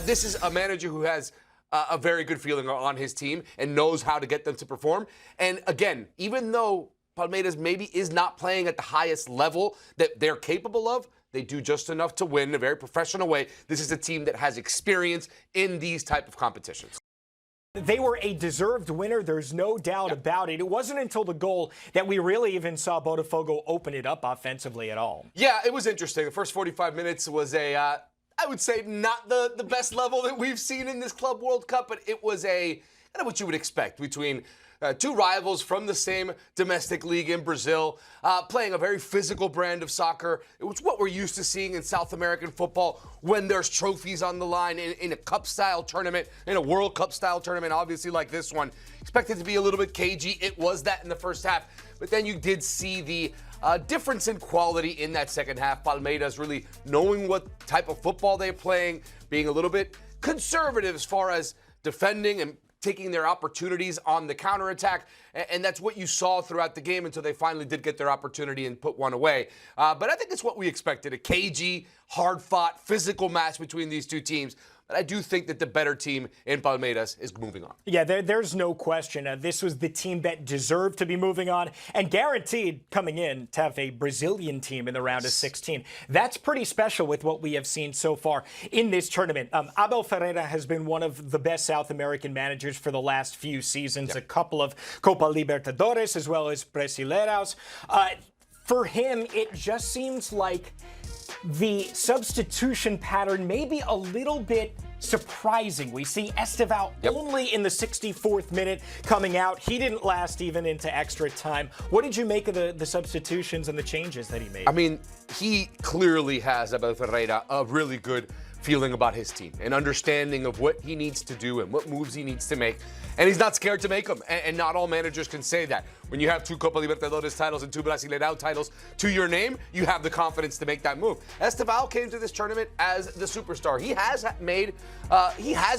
This is a manager who has a very good feeling on his team and knows how to get them to perform. And again, even though Palmeiras maybe is not playing at the highest level that they're capable of, they do just enough to win in a very professional way. This is a team that has experience in these type of competitions. They were a deserved winner. There's no doubt about it. It wasn't until the goal that we really even saw Botafogo open it up offensively at all. Yeah, it was interesting. The first 45 minutes was I would say not the best level that we've seen in this Club World Cup, but it was kind of what you would expect between two rivals from the same domestic league in Brazil, playing a very physical brand of soccer. It was what we're used to seeing in South American football when there's trophies on the line in a cup-style tournament, in a World Cup-style tournament, obviously like this one. Expected to be a little bit cagey. It was that in the first half, but then you did see the difference in quality in that second half. Palmeiras really knowing what type of football they're playing, being a little bit conservative as far as defending and taking their opportunities on the counterattack, and that's what you saw throughout the game until they finally did get their opportunity and put one away. But I think it's what we expected, a cagey, hard-fought, physical match between these two teams. But I do think that the better team in Palmeiras is moving on. Yeah, there's no question. This was the team that deserved to be moving on and guaranteed coming in to have a Brazilian team in the round of 16. That's pretty special with what we have seen so far in this tournament. Abel Ferreira has been one of the best South American managers for the last few seasons, a couple of Copa Libertadores as well as Brasileiros. For him, it just seems like the substitution pattern may be a little bit surprising. We see Estevão only in the 64th minute coming out. He didn't last even into extra time. What did you make of the substitutions and the changes that he made? I mean, he clearly has, Abel Ferreira, a really good feeling about his team, an understanding of what he needs to do and what moves he needs to make. And he's not scared to make them. And not all managers can say that. When you have two Copa Libertadores titles and two Brasileirão titles to your name, you have the confidence to make that move. Estevão came to this tournament as the superstar. He has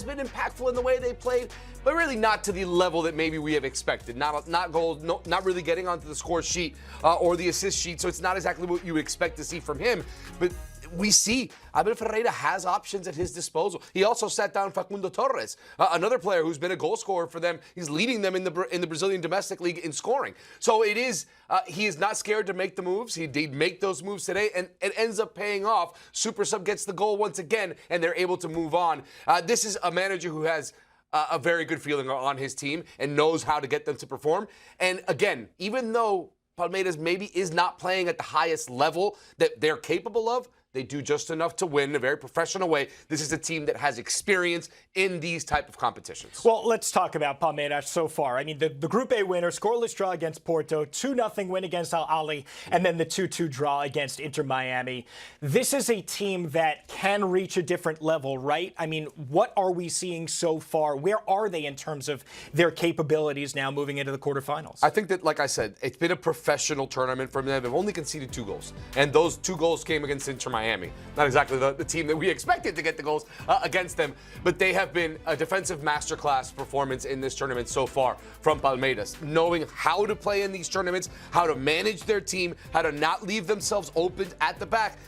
been impactful in the way they played, but really not to the level that maybe we have expected. Not goals, not really getting onto the score sheet or the assist sheet. So it's not exactly what you would expect to see from him. But we see Abel Ferreira has options at his disposal. He also sat down Facundo Torres, another player who's been a goal scorer for them. He's leading them in the Brazilian domestic league in scoring. So it is he is not scared to make the moves. He did make those moves today, and it ends up paying off. Super Sub gets the goal once again, and they're able to move on. This is a manager who has a very good feeling on his team and knows how to get them to perform. And again, even though Palmeiras maybe is not playing at the highest level that they're capable of, they do just enough to win in a very professional way. This is a team that has experience in these type of competitions. Well, let's talk about Palmeiras so far. I mean, the Group A winner, scoreless draw against Porto, 2-0 win against Al Ahly, and then the 2-2 draw against Inter Miami. This is a team that can reach a different level, right? I mean, what are we seeing so far? Where are they in terms of their capabilities now moving into the quarterfinals? I think that, like I said, it's been a professional tournament for them. They've only conceded 2 goals, and those 2 goals came against Inter Miami. Not exactly the team that we expected to get the goals against them, but they have been a defensive masterclass performance in this tournament so far from Palmeiras, knowing how to play in these tournaments, how to manage their team, how to not leave themselves open at the back.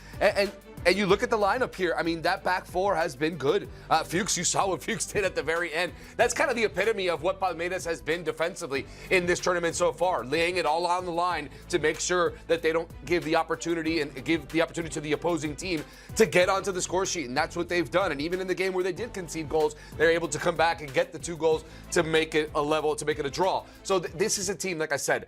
And you look at the lineup here, I mean, that back four has been good. Fuchs, you saw what Fuchs did at the very end. That's kind of the epitome of what Palmeiras has been defensively in this tournament so far, laying it all on the line to make sure that they don't give the opportunity to the opposing team to get onto the score sheet. And that's what they've done. And even in the game where they did concede goals, they're able to come back and get the 2 goals to make it a level, to make it a draw. So this is a team, like I said,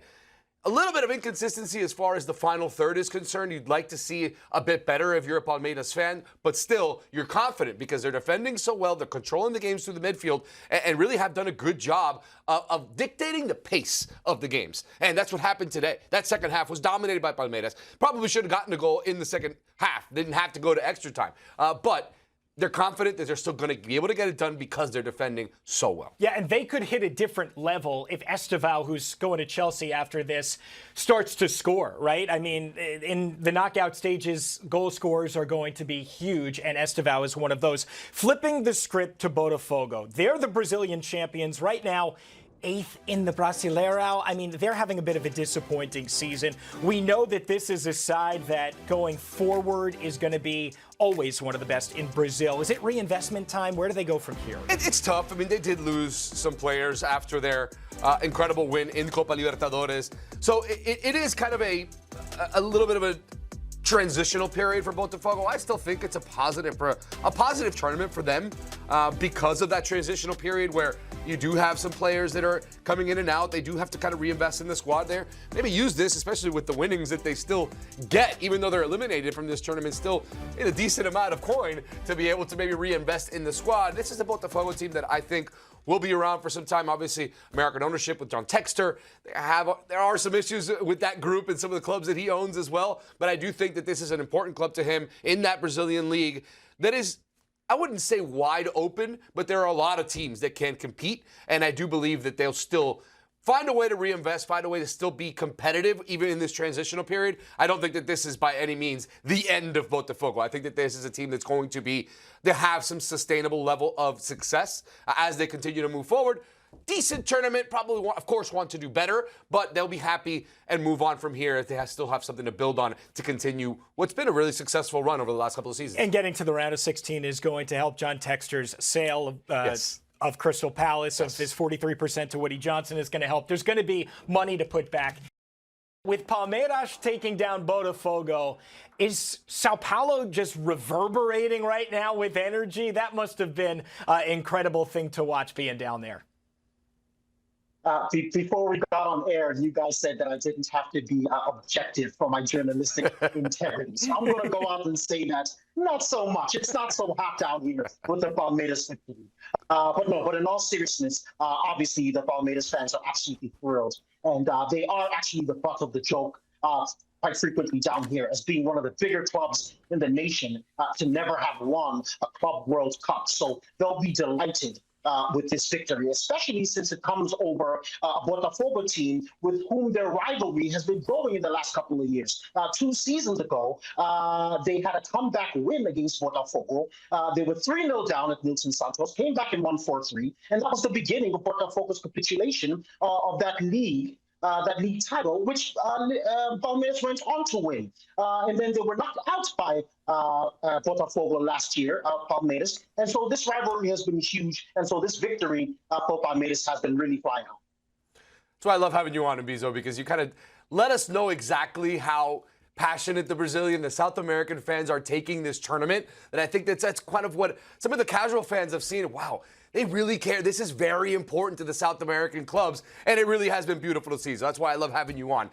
a little bit of inconsistency as far as the final third is concerned. You'd like to see a bit better if you're a Palmeiras fan, but still, you're confident because they're defending so well, they're controlling the games through the midfield, and really have done a good job of dictating the pace of the games. And that's what happened today. That second half was dominated by Palmeiras. Probably should have gotten a goal in the second half. Didn't have to go to extra time. But they're confident that they're still going to be able to get it done because they're defending so well. Yeah, and they could hit a different level if Estevão, who's going to Chelsea after this, starts to score, right? I mean, in the knockout stages, goal scorers are going to be huge, and Estevão is one of those. Flipping the script to Botafogo. They're the Brazilian champions right now. 8th in the Brasileirão. I mean, they're having a bit of a disappointing season. We know that this is a side that going forward is going to be always one of the best in Brazil. Is it reinvestment time? Where do they go from here? It's tough. I mean, they did lose some players after their incredible win in Copa Libertadores. So it is kind of a little bit of a transitional period for Botafogo. I still think it's a positive tournament for them because of that transitional period where you do have some players that are coming in and out. They do have to kind of reinvest in the squad there. Maybe use this, especially with the winnings that they still get, even though they're eliminated from this tournament, still in a decent amount of coin to be able to maybe reinvest in the squad. This is a Botafogo team that I think will be around for some time. Obviously, American ownership with John Textor. There are some issues with that group and some of the clubs that he owns as well. But I do think that this is an important club to him in that Brazilian league that is, I wouldn't say wide open, but there are a lot of teams that can compete. And I do believe that they'll still find a way to reinvest, find a way to still be competitive, even in this transitional period. I don't think that this is by any means the end of Botafogo. I think that this is a team that's going to have some sustainable level of success as they continue to move forward. Decent tournament, probably, of course, want to do better, but they'll be happy and move on from here if they still have something to build on to continue what's been a really successful run over the last couple of seasons. And getting to the round of 16 is going to help John Textor's sale of Yes. of Crystal Palace, of his 43% to Woody Johnson is going to help. There's going to be money to put back. With Palmeiras taking down Botafogo, is Sao Paulo just reverberating right now with energy? That must have been an incredible thing to watch being down there. Before we got on air, you guys said that I didn't have to be objective for my journalistic integrity. So I'm going to go out and say that not so much. It's not so hot down here with the Palmeiras victory. But in all seriousness, obviously the Palmeiras fans are absolutely thrilled. And they are actually the butt of the joke quite frequently down here as being one of the bigger clubs in the nation to never have won a Club World Cup. So they'll be delighted with this victory, especially since it comes over a Botafogo team with whom their rivalry has been growing in the last couple of years. 2 seasons ago, they had a comeback win against Botafogo. They were 3-0 down at Nilson Santos, came back and won 4-3, and that was the beginning of Botafogo's capitulation of that league title, which Palmeiras went on to win. And then they were knocked out by Botafogo last year, Palmeiras. And so this rivalry has been huge. And so this victory for Palmeiras has been really flying out. That's why I love having you on, Mbizo, because you kind of let us know exactly how passionate the Brazilian, the South American fans are taking this tournament. And I think that's kind of what some of the casual fans have seen. Wow, they really care. This is very important to the South American clubs, and it really has been beautiful to see. So that's why I love having you on.